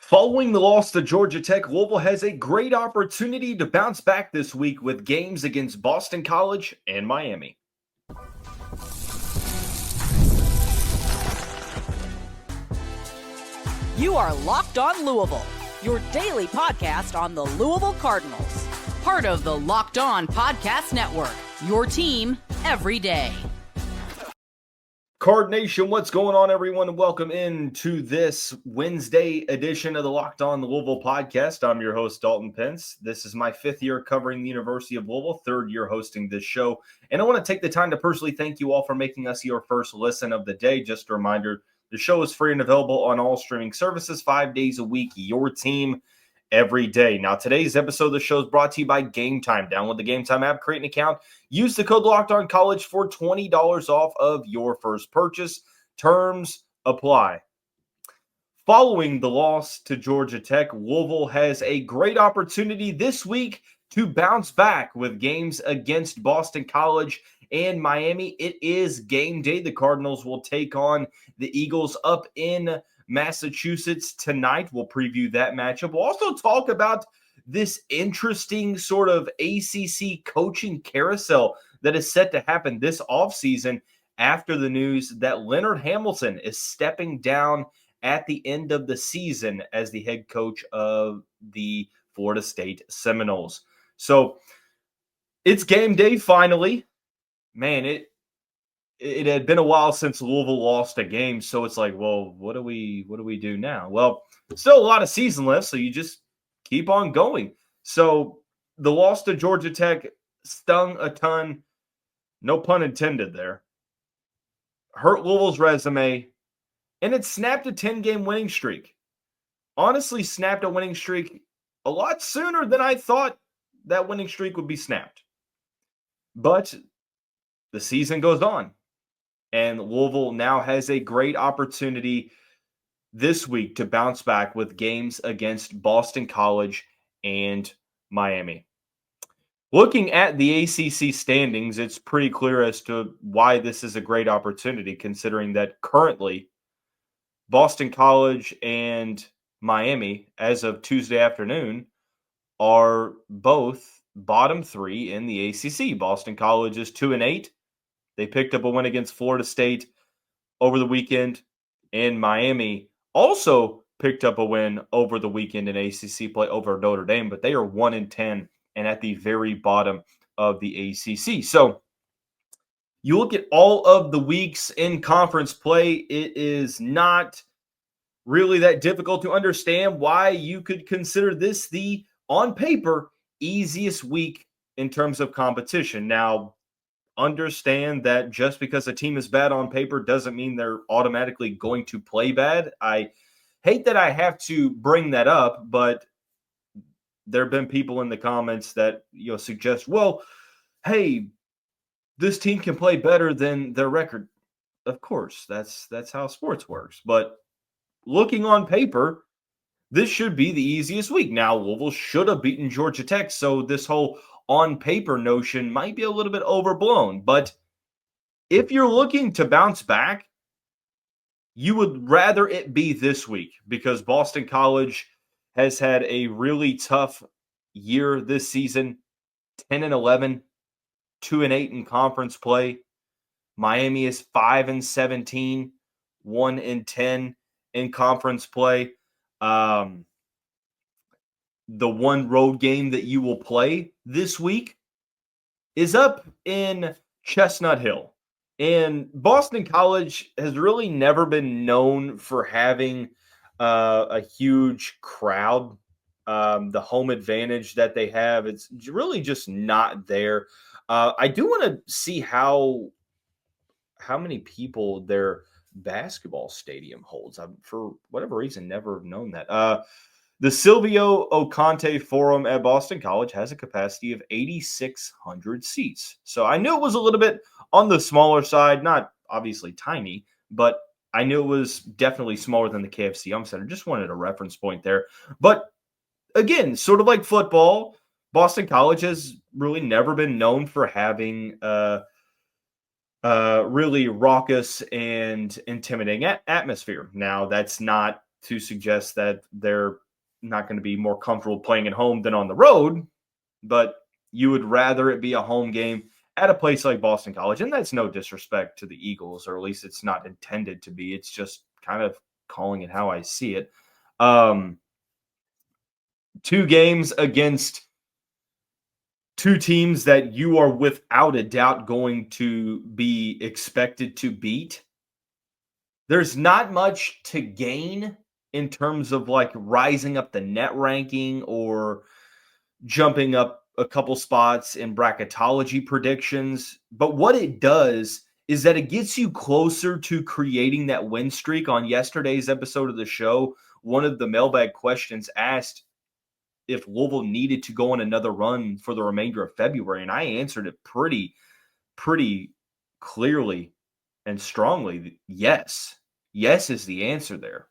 Following the loss to Georgia Tech, Louisville has a great opportunity to bounce back this week with games against Boston College and Miami. You are Locked On Louisville, your daily podcast on the Louisville Cardinals. Part of the Locked On Podcast Network, your team every day. Card Nation, what's going on, everyone? Welcome into this Wednesday edition of the Locked On Louisville podcast. I'm your host, Dalton Pence. This is my fifth year covering the University of Louisville, third year hosting this show. And I want to take the time to personally thank you all for making us your first listen of the day. Just a reminder, the show is free and available on all streaming services 5 days a week, your team every day. Now, today's episode of the show is brought to you by Game Time. Download the Game Time app, create an account, use the code LOCKEDONCollege for $20 off of your first purchase. Terms apply. Following the loss to Georgia Tech, Louisville has a great opportunity this week to bounce back with games against Boston College and Miami. It is game day. The Cardinals will take on the Eagles up in Massachusetts tonight. We'll preview that matchup. We'll also talk about this interesting sort of ACC coaching carousel that is set to happen this offseason after the news that Leonard Hamilton is stepping down at the end of the season as the head coach of the Florida State Seminoles. So it's game day finally. Man, it had been a while since Louisville lost a game, so it's like, well, what do we do now? Well, still a lot of season left, so you just keep on going. So the loss to Georgia Tech stung a ton, no pun intended there. Hurt Louisville's resume, and it snapped a 10-game winning streak. Honestly, snapped a winning streak a lot sooner than I thought that winning streak would be snapped. But the season goes on. And Louisville now has a great opportunity this week to bounce back with games against Boston College and Miami. Looking at the ACC standings, it's pretty clear as to why this is a great opportunity, considering that currently Boston College and Miami, as of Tuesday afternoon, are both bottom three in the ACC. Boston College is 2-8. They picked up a win against Florida State over the weekend, and Miami also picked up a win over the weekend in ACC play over Notre Dame, but they are 1-10 and at the very bottom of the ACC. So you look at all of the weeks in conference play, it is not really that difficult to understand why you could consider this the, on paper, easiest week in terms of competition. Now, understand that just because a team is bad on paper doesn't mean they're automatically going to play bad. I hate that I have to bring that up, but there have been people in the comments that suggest, well, hey, this team can play better than their record. Of course, that's how sports works. But looking on paper, this should be the easiest week. Now, Louisville should have beaten Georgia Tech, so this whole on paper notion might be a little bit overblown. But if you're looking to bounce back, you would rather it be this week because Boston College has had a really tough year this season, 10-11, 2-8 in conference play. Miami is 5-17, 1-10 in conference play. The one road game that you will play this week is up in Chestnut Hill. And Boston College has really never been known for having a huge crowd. The home advantage that they have, it's really just not there. I do want to see how many people their basketball stadium holds. I've, for whatever reason, never known that. The Silvio Oconte Forum at Boston College has a capacity of 8,600 seats. So I knew it was a little bit on the smaller side, not obviously tiny, but I knew it was definitely smaller than the KFC Yum Center. Just wanted a reference point there. But again, sort of like football, Boston College has really never been known for having really raucous and intimidating atmosphere. Now, that's not to suggest that they're not going to be more comfortable playing at home than on the road, but you would rather it be a home game at a place like Boston College. And that's no disrespect to the Eagles, or at least it's not intended to be. It's just kind of calling it how I see it. 2 games against 2 teams that you are without a doubt going to be expected to beat. There's not much to gain in terms of like rising up the net ranking or jumping up a couple spots in bracketology predictions. But what it does is that it gets you closer to creating that win streak. On yesterday's episode of the show, one of the mailbag questions asked if Louisville needed to go on another run for the remainder of February. And I answered it pretty clearly and strongly. Yes. Yes is the answer there,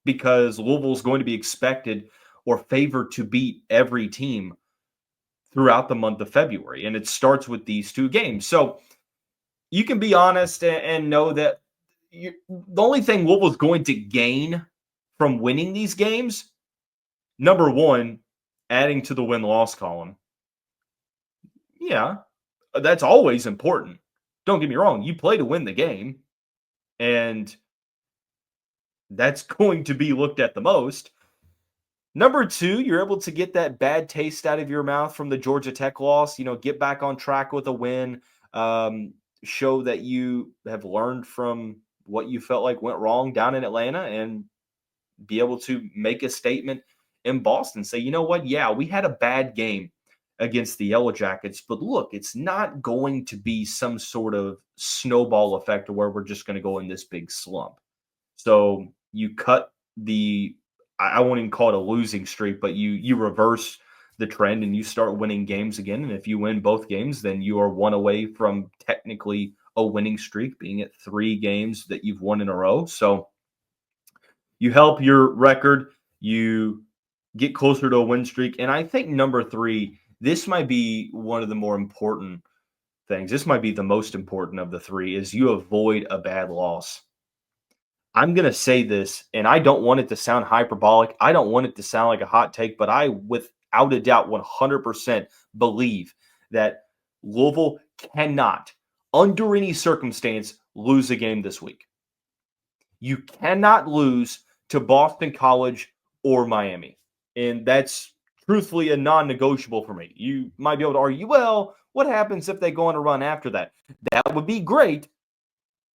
because Louisville is going to be expected or favored to beat every team throughout the month of February. And it starts with these 2 games. So you can be honest and know that the only thing Louisville is going to gain from winning these games, number one, adding to the win-loss column. Yeah, that's always important. Don't get me wrong. You play to win the game, and that's going to be looked at the most. Number 2, you're able to get that bad taste out of your mouth from the Georgia Tech loss. Get back on track with a win. Show that you have learned from what you felt like went wrong down in Atlanta, and be able to make a statement in Boston. Say, you know what? Yeah, we had a bad game against the Yellow Jackets, but look, it's not going to be some sort of snowball effect where we're just going to go in this big slump. So you cut the, I won't even call it a losing streak, but you reverse the trend and you start winning games again. And if you win both games, then you are 1 away from technically a winning streak, being at 3 games that you've won in a row. So you help your record, you get closer to a win streak. And I think number 3, this might be one of the more important things. This might be the most important of the 3, is you avoid a bad loss. I'm going to say this, and I don't want it to sound hyperbolic. I don't want it to sound like a hot take, but I, without a doubt, 100% believe that Louisville cannot, under any circumstance, lose a game this week. You cannot lose to Boston College or Miami. And that's truthfully a non-negotiable for me. You might be able to argue, well, what happens if they go on a run after that? That would be great.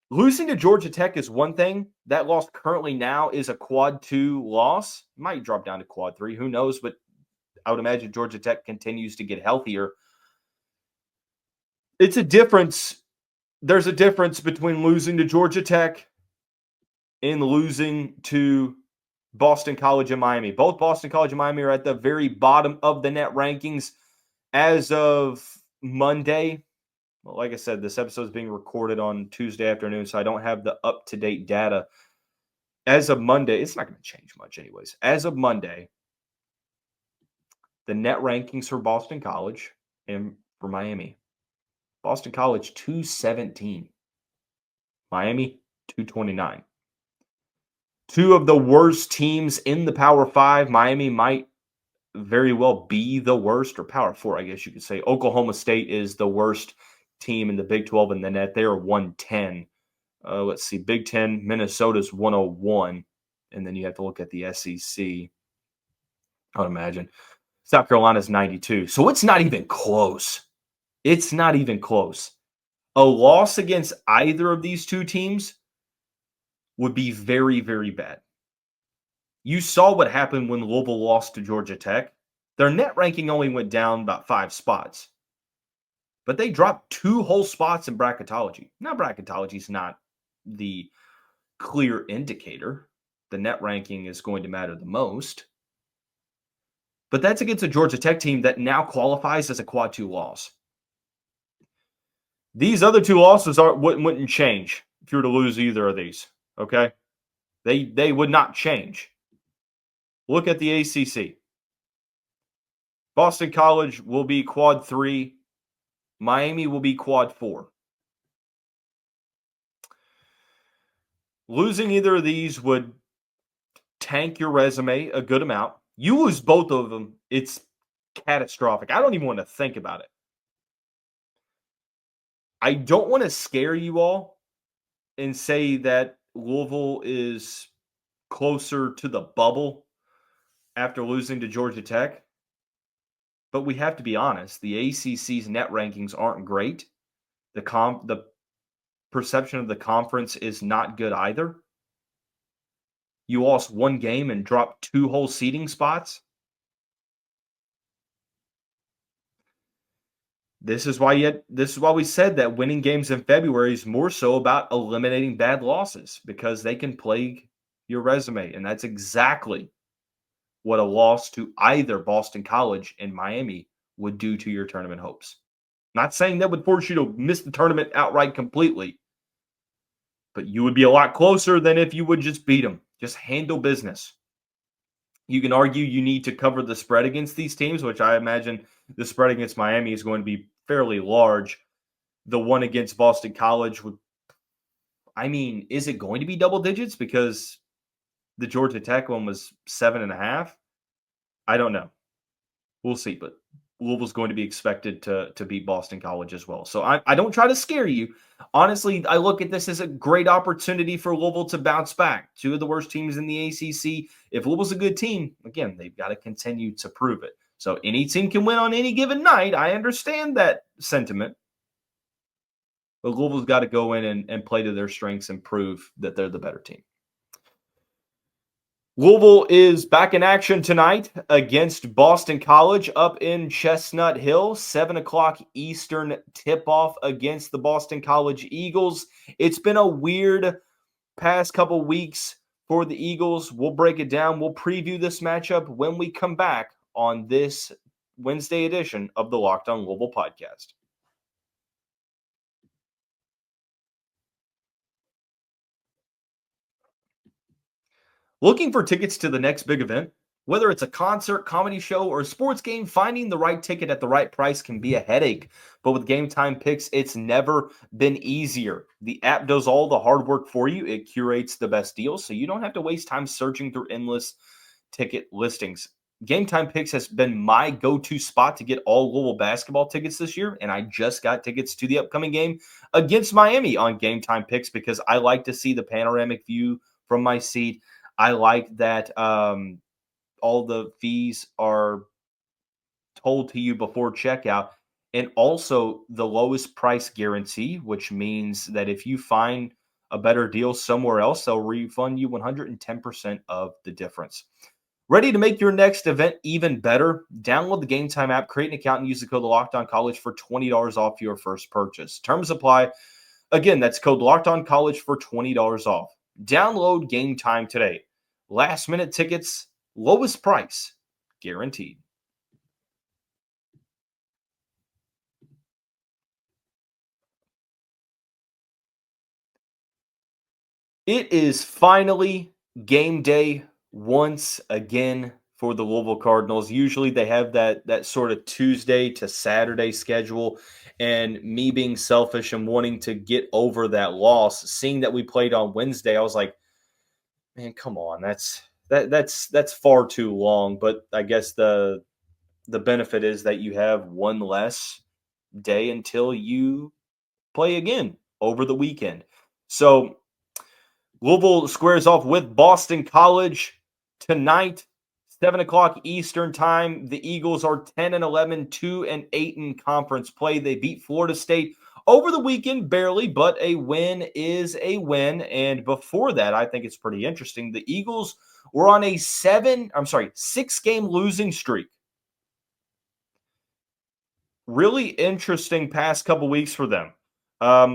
Losing to Georgia Tech is one thing. That loss currently now is a quad 2 loss. Might drop down to quad 3. Who knows? But I would imagine Georgia Tech continues to get healthier. It's a difference. There's a difference between losing to Georgia Tech and losing to Boston College and Miami. Both Boston College and Miami are at the very bottom of the net rankings as of Monday. Well, like I said, this episode is being recorded on Tuesday afternoon, so I don't have the up-to-date data. As of Monday, it's not going to change much anyways. As of Monday, the net rankings for Boston College and for Miami. Boston College, 217. Miami, 229. 2 of the worst teams in the Power 5. Miami might very well be the worst, or Power 4, I guess you could say. Oklahoma State is the worst team in the Big 12 in the net. They are 110. Let's see, Big 10, Minnesota's 101. And then you have to look at the SEC. I would imagine. South Carolina's 92. So it's not even close. It's not even close. A loss against either of these 2 teams would be very, very bad. You saw what happened when Louisville lost to Georgia Tech. Their net ranking only went down about 5 spots. But they dropped 2 whole spots in bracketology. Now, bracketology is not the clear indicator. The net ranking is going to matter the most. But that's against a Georgia Tech team that now qualifies as a quad 2 loss. These other 2 losses wouldn't change if you were to lose either of these. Okay? They would not change. Look at the ACC. Boston College will be quad 3. Miami will be quad 4. Losing either of these would tank your resume a good amount. You lose both of them, it's catastrophic. I don't even want to think about it. I don't want to scare you all and say that Louisville is closer to the bubble after losing to Georgia Tech. But we have to be honest. The ACC's net rankings aren't great. The perception of the conference is not good either. You lost one game and dropped 2 whole seeding spots. This is why we said that winning games in February is more so about eliminating bad losses because they can plague your resume. And that's exactly what a loss to either Boston College and Miami would do to your tournament hopes. Not saying that would force you to miss the tournament outright completely, but you would be a lot closer than if you would just beat them. Just handle business. You can argue you need to cover the spread against these teams, which I imagine the spread against Miami is going to be fairly large. The one against Boston College is it going to be double digits? Because the Georgia Tech one was 7.5. I don't know. We'll see, but Louisville's going to be expected to beat Boston College as well. So I don't try to scare you. Honestly, I look at this as a great opportunity for Louisville to bounce back. 2 of the worst teams in the ACC. If Louisville's a good team, again, they've got to continue to prove it. So any team can win on any given night. I understand that sentiment. But Louisville's got to go in and play to their strengths and prove that they're the better team. Louisville is back in action tonight against Boston College up in Chestnut Hill. 7 o'clock Eastern tip-off against the Boston College Eagles. It's been a weird past couple weeks for the Eagles. We'll break it down. We'll preview this matchup when we come back on this Wednesday edition of the Locked On Louisville podcast. Looking for tickets to the next big event? Whether it's a concert, comedy show, or a sports game, finding the right ticket at the right price can be a headache. But with Game Time Picks, it's never been easier. The app does all the hard work for you. It curates the best deals, so you don't have to waste time searching through endless ticket listings. Game Time Picks has been my go-to spot to get all Louisville basketball tickets this year, and I just got tickets to the upcoming game against Miami on Game Time Picks because I like to see the panoramic view from my seat. I like that all the fees are told to you before checkout, and also the lowest price guarantee, which means that if you find a better deal somewhere else, they'll refund you 110% of the difference. Ready to make your next event even better? Download the Game Time app, create an account, and use the code LOCKEDONCollege for $20 off your first purchase. Terms apply. Again, that's code LOCKEDONCollege for $20 off. Download Game Time today. Last minute tickets, lowest price, guaranteed. It is finally game day once again for the Louisville Cardinals. Usually they have that sort of Tuesday to Saturday schedule, and me being selfish and wanting to get over that loss, seeing that we played on Wednesday, I was like, man, come on, that's far too long. But I guess the benefit is that you have one less day until you play again over the weekend. So Louisville squares off with Boston College tonight, 7 o'clock Eastern time. The Eagles are 10-11, 2-8 in conference play. They beat Florida State over the weekend, barely, but a win is a win. And before that, I think it's pretty interesting. The Eagles were on a 6-game losing streak. Really interesting past couple weeks for them.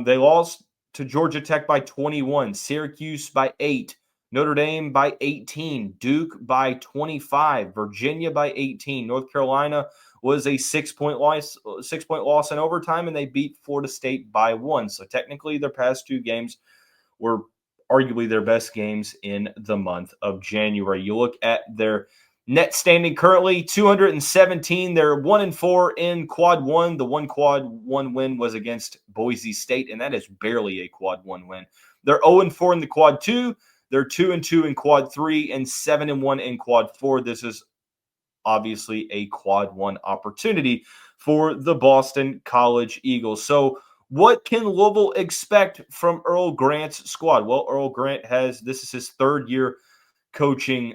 They lost to Georgia Tech by 21, Syracuse by 8, Notre Dame by 18, Duke by 25, Virginia by 18, North Carolina was a 6-point loss in overtime, and they beat Florida State by 1. So technically, their past 2 games were arguably their best games in the month of January. You look at their net standing currently 217. They're 1-4 in quad 1. The one quad 1 win was against Boise State, and that is barely a quad 1 win. They're 0-4 in the quad 2. They're 2-2 in quad 3 and 7-1 in quad 4. This is obviously a quad 1 opportunity for the Boston College Eagles. So what can Louisville expect from Earl Grant's squad? Well, Earl Grant this is his third year coaching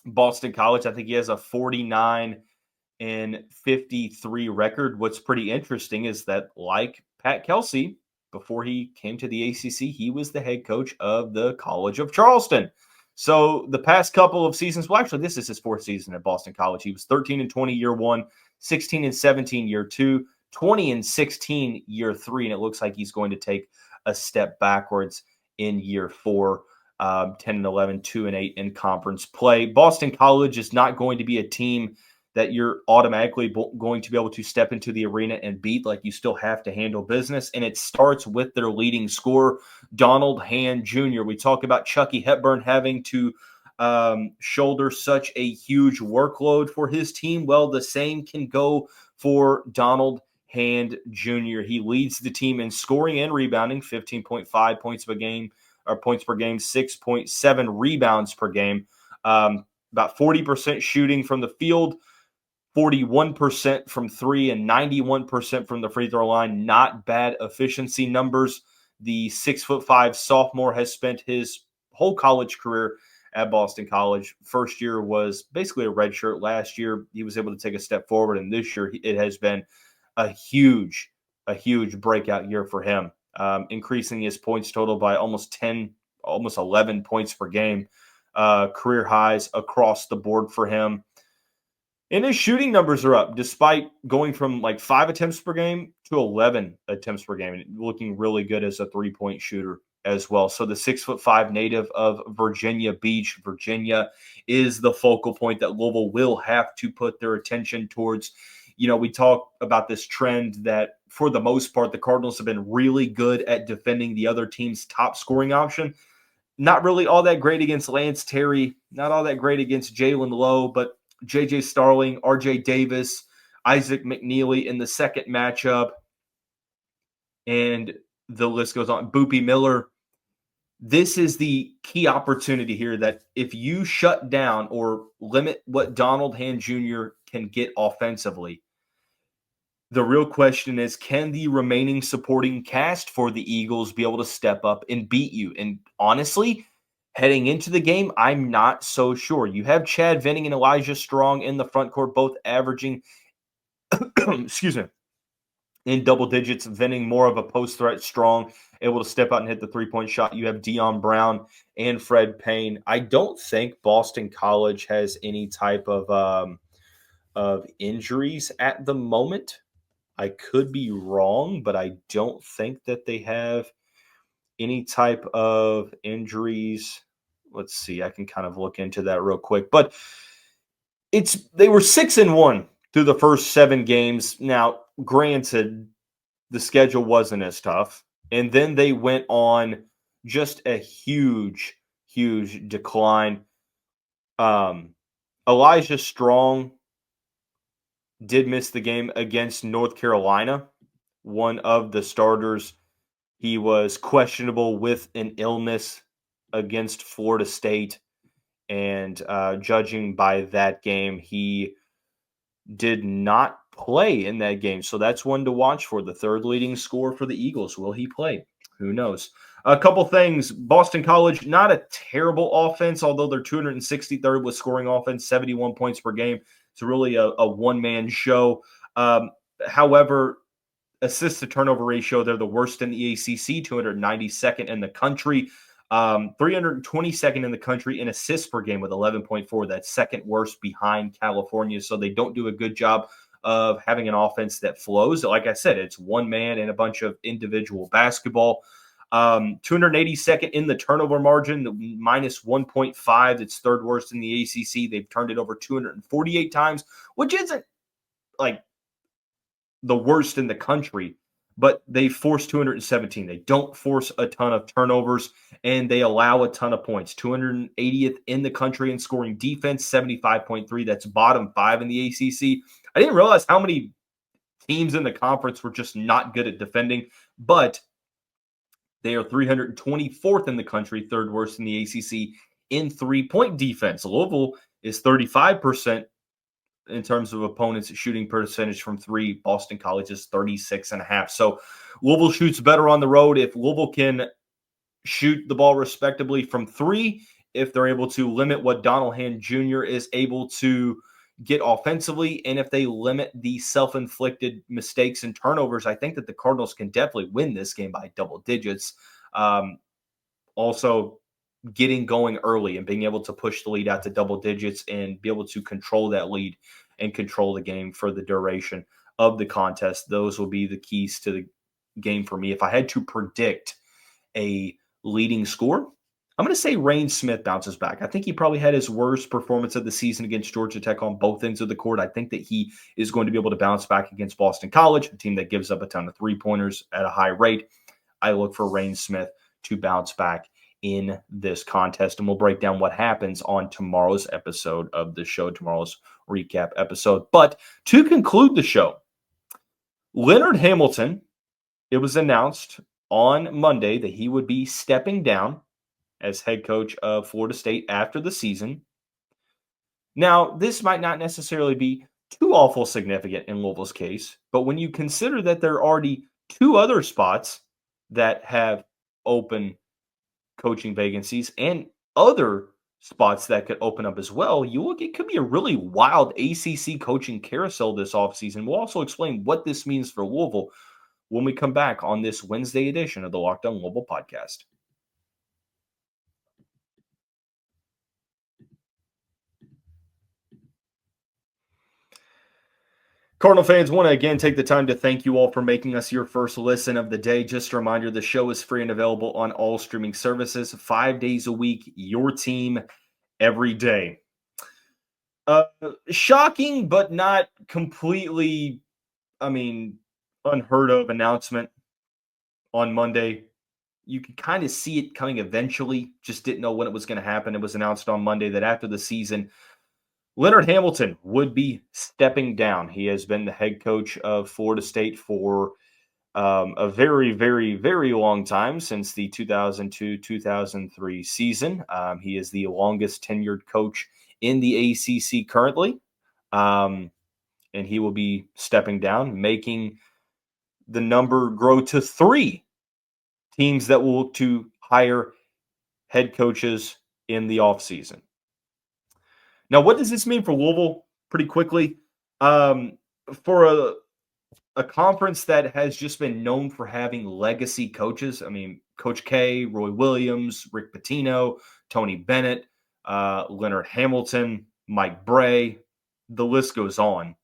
Boston College. I think he has a 49 and 53 record. What's pretty interesting is that, like Pat Kelsey, before he came to the ACC, he was the head coach of the College of Charleston. So the past couple of seasons, well, actually, this is his fourth season at Boston College. He was 13 and 20 year one, 16 and 17 year two, 20 and 16 year three, and it looks like he's going to take a step backwards in year four. 10 and 11, 2 and 8 in conference play. Boston College is not going to be a team that you're automatically going to be able to step into the arena and beat. Like, you still have to handle business, and it starts with their leading scorer, Donald Hand Jr. We talk about Chucky Hepburn having to shoulder such a huge workload for his team. Well, the same can go for Donald Hand Jr. He leads the team in scoring and rebounding, 15.5 points per game, 6.7 rebounds per game, about 40% shooting from the field, 41% from three, and 91% from the free throw line. Not bad efficiency numbers. The 6'5" sophomore has spent his whole college career at Boston College. First year was basically a redshirt. Last year, he was able to take a step forward, and this year it has been a huge breakout year for him. Increasing his points total by almost 11 points per game, career highs across the board for him. And his shooting numbers are up, despite going from like 5 attempts per game to 11 attempts per game, and looking really good as a three-point shooter as well. So the 6'5" native of Virginia Beach, Virginia, is the focal point that Louisville will have to put their attention towards. You know, we talk about this trend that, for the most part, the Cardinals have been really good at defending the other team's top scoring option. Not really all that great against Lance Terry, not all that great against Jalen Lowe, but J.J. Starling, R.J. Davis, Isaac McNeely in the second matchup, and the list goes on. Boopy Miller. This is the key opportunity here, that if you shut down or limit what Donald Hand Jr. can get offensively, the real question is, can the remaining supporting cast for the Eagles be able to step up and beat you? And honestly, heading into the game, I'm not so sure. You have Chad Venning and Elijah Strong in the front court, both averaging, excuse me, in double digits. Venning more of a post threat, Strong able to step out and hit the three-point shot. You have Dion Brown and Fred Payne. I don't think Boston College has any type of injuries at the moment. I could be wrong, but I don't think that they have any type of injuries. Let's see. I can kind of look into that real quick. But they were 6-1 through the first 7 games. Now, granted, the schedule wasn't as tough. And then they went on just a huge decline. Elijah Strong did miss the game against North Carolina, one of the starters. He was questionable with an illness against Florida State, and judging by that game, he did not play in that game. So that's one to watch for. The third leading scorer for the Eagles. Will he play? Who knows? A couple things. Boston College, not a terrible offense, although they're 263rd with scoring offense, 71 points per game. It's really a one-man show. However, assist to turnover ratio, they're the worst in the ACC, 292nd in the country, 322nd in the country in assists per game with 11.4. That's second worst behind California. So they don't do a good job of having an offense that flows. Like I said, it's one man and a bunch of individual basketball. 282nd in the turnover margin, minus 1.5. It's third worst in the ACC. They've turned it over 248 times, which isn't like the worst in the country, but they force 217. They don't force a ton of turnovers, and they allow a ton of points. 280th in the country in scoring defense, 75.3. That's bottom 5 in the ACC. I didn't realize how many teams in the conference were just not good at defending, but They are 324th in the country, third worst in the ACC in three-point defense. Louisville is 35% in terms of opponents shooting percentage from three. Boston College is 36.5%. So Louisville shoots better on the road. If Louisville can shoot the ball respectably from three, if they're able to limit what Donalhan Jr. is able to get offensively, and if they limit the self-inflicted mistakes and turnovers, I think that the Cardinals can definitely win this game by double digits. Also, getting going early and being able to push the lead out to double digits and be able to control that lead and control the game for the duration of the contest. Those will be the keys to the game for me. If I had to predict a leading score, I'm going to say Rain Smith bounces back. I think he probably had his worst performance of the season against Georgia Tech on both ends of the court. I think that he is going to be able to bounce back against Boston College, a team that gives up a ton of three-pointers at a high rate. I look for Rain Smith to bounce back in this contest, and we'll break down what happens on tomorrow's episode of the show, tomorrow's recap episode. But to conclude the show, Leonard Hamilton, it was announced on Monday that he would be stepping down as head coach of Florida State after the season. Now, this might not necessarily be too awful significant in Louisville's case, but when you consider that there are already two other spots that have open coaching vacancies and other spots that could open up as well, you look, it could be a really wild ACC coaching carousel this offseason. We'll also explain what this means for Louisville when we come back on this Wednesday edition of the Locked On Louisville podcast. Cardinal fans, want to again take the time to thank you all for making us your first listen of the day. Just a reminder, the show is free and available on all streaming services, 5 days a week, your team every day. Shocking, but not completely, unheard of announcement on Monday. You could kind of see it coming eventually, just didn't know when it was going to happen. It was announced on Monday that after the season, Leonard Hamilton would be stepping down. He has been the head coach of Florida State for a very, very, very long time, since the 2002-2003 season. He is the longest tenured coach in the ACC currently, and he will be stepping down, making the number grow to 3 teams that will look to hire head coaches in the offseason. Now, what does this mean for Louisville? Pretty quickly, for a conference that has just been known for having legacy coaches. Coach K, Roy Williams, Rick Pitino, Tony Bennett, Leonard Hamilton, Mike Bray. The list goes on.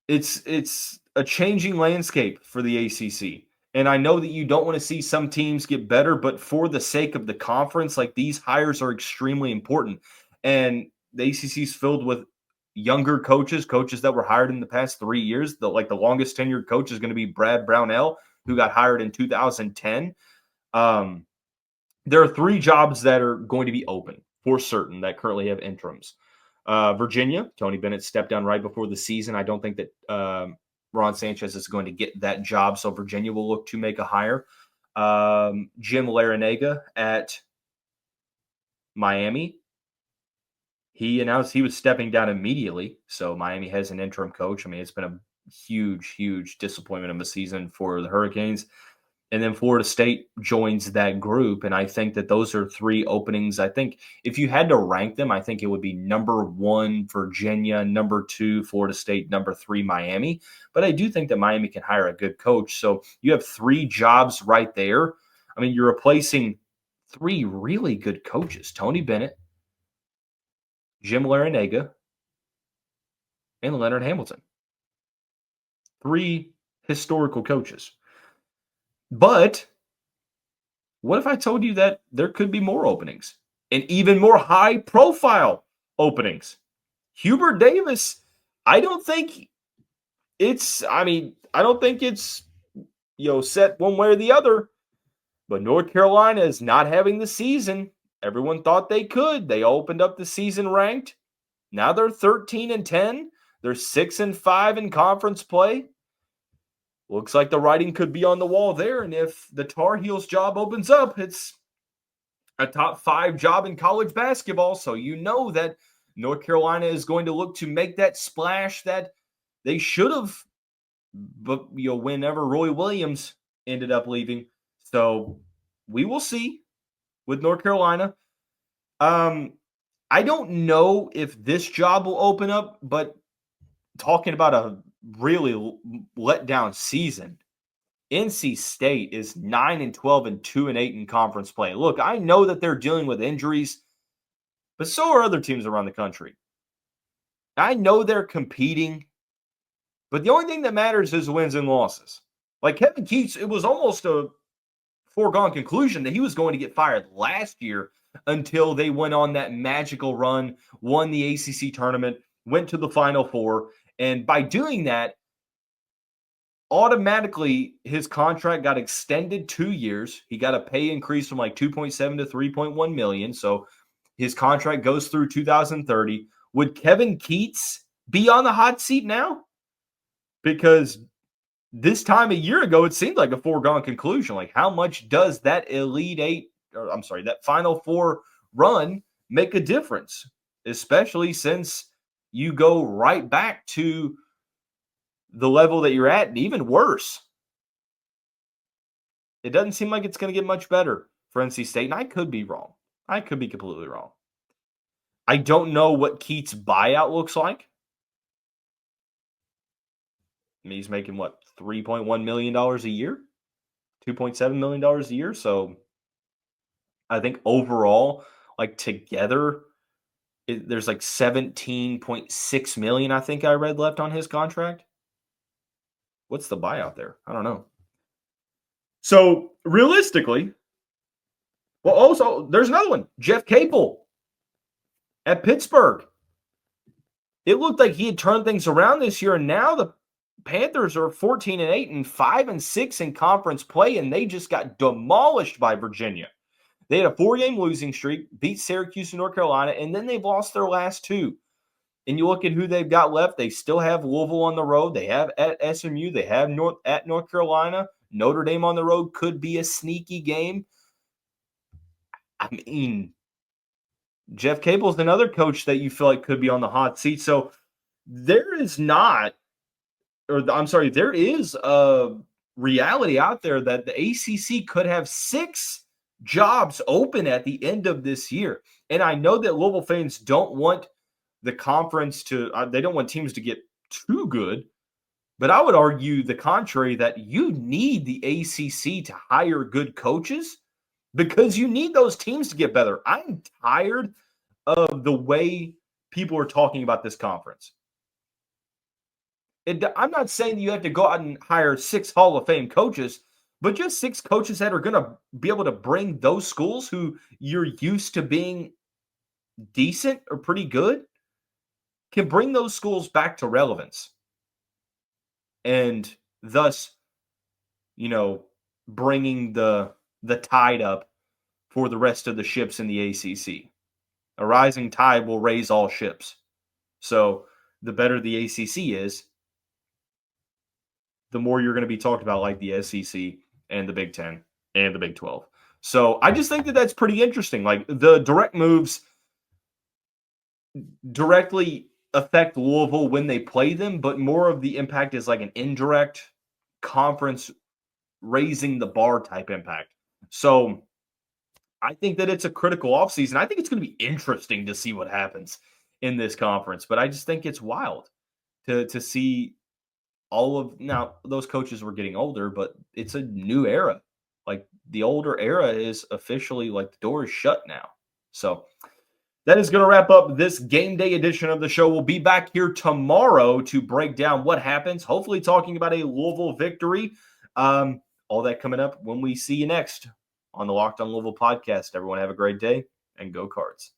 It's a changing landscape for the ACC. And I know that you don't want to see some teams get better, but for the sake of the conference, like, these hires are extremely important. And the ACC is filled with younger coaches that were hired in the past 3 years. The longest tenured coach is going to be Brad Brownell, who got hired in 2010. There are 3 jobs that are going to be open for certain that currently have interims. Virginia, Tony Bennett stepped down right before the season. I don't think that Ron Sanchez is going to get that job, so Virginia will look to make a hire. Jim Larinaga at Miami, he announced he was stepping down immediately, so Miami has an interim coach. It's been a huge, huge disappointment of a season for the Hurricanes. And then Florida State joins that group, and I think that those are 3 openings. I think if you had to rank them, I think it would be number 1, Virginia, number 2, Florida State, number 3, Miami. But I do think that Miami can hire a good coach. So you have 3 jobs right there. You're replacing 3 really good coaches: Tony Bennett, Jim Larinaga, and Leonard Hamilton. 3 historical coaches. But what if I told you that there could be more openings, and even more high-profile openings? Hubert Davis, I don't think it's set one way or the other. But North Carolina is not having the season everyone thought they could. They opened up the season ranked. Now they're 13-10. They're 6-5 in conference play. looks like the writing could be on the wall there. And if the Tar Heels job opens up, it's a top 5 job in college basketball. So you know that North Carolina is going to look to make that splash that they should have, but whenever Roy Williams ended up leaving. So we will see with North Carolina. I don't know if this job will open up, but talking about a really let down season, NC State is 9-12 and 2-8 in conference play. Look, I know that they're dealing with injuries, but so are other teams around the country. I know they're competing, but the only thing that matters is wins and losses. Like Kevin Keatts, it was almost a foregone conclusion that he was going to get fired last year until they went on that magical run, won the ACC tournament, went to the Final Four, and by doing that, automatically his contract got extended 2 years. He got a pay increase from like 2.7 to 3.1 million. So his contract goes through 2030. Would Kevin Keatts be on the hot seat now? Because this time a year ago, it seemed like a foregone conclusion. Like, how much does that that Final Four run make a difference? Especially since you go right back to the level that you're at, and even worse. It doesn't seem like it's going to get much better for NC State, and I could be wrong. I could be completely wrong. I don't know what Keatts' buyout looks like. I mean, he's making, what, $3.1 million a year? $2.7 million a year? So I think overall, like together, there's like $17.6 million, I think I read, left on his contract. What's the buyout there? I don't know. So realistically, well, also there's another one, Jeff Capel at Pittsburgh. It looked like he had turned things around this year, and now the Panthers are 14-8 and 5-6 in conference play, and they just got demolished by Virginia. They had a 4-game losing streak, beat Syracuse and North Carolina, and then they've lost their last 2. And you look at who they've got left. They still have Louisville on the road. They have at SMU. They have at North Carolina. Notre Dame on the road could be a sneaky game. I mean, Jeff Capel's another coach that you feel like could be on the hot seat. So there is a reality out there that the ACC could have 6 jobs open at the end of this year. And I know that Louisville fans don't want the conference they don't want teams to get too good, but I would argue the contrary, that you need the ACC to hire good coaches because you need those teams to get better. I'm tired of the way people are talking about this conference. I'm not saying you have to go out and hire 6 Hall of Fame coaches, but just 6 coaches that are going to be able to bring those schools who you're used to being decent or pretty good, can bring those schools back to relevance. And thus, bringing the tide up for the rest of the ships in the ACC. A rising tide will raise all ships. So the better the ACC is, the more you're going to be talked about, like the SEC and the Big Ten and the Big 12. So I just think that that's pretty interesting. Like, the direct moves directly affect Louisville when they play them, but more of the impact is like an indirect conference raising the bar type impact. So I think that it's a critical offseason. I think it's going to be interesting to see what happens in this conference, but I just think it's wild to see now those coaches were getting older, but it's a new era. Like, the older era is officially, like, the door is shut now. So that is going to wrap up this game day edition of the show. We'll be back here tomorrow to break down what happens, hopefully talking about a Louisville victory. All that coming up when we see you next on the Locked on Louisville podcast. Everyone have a great day, and go Cards.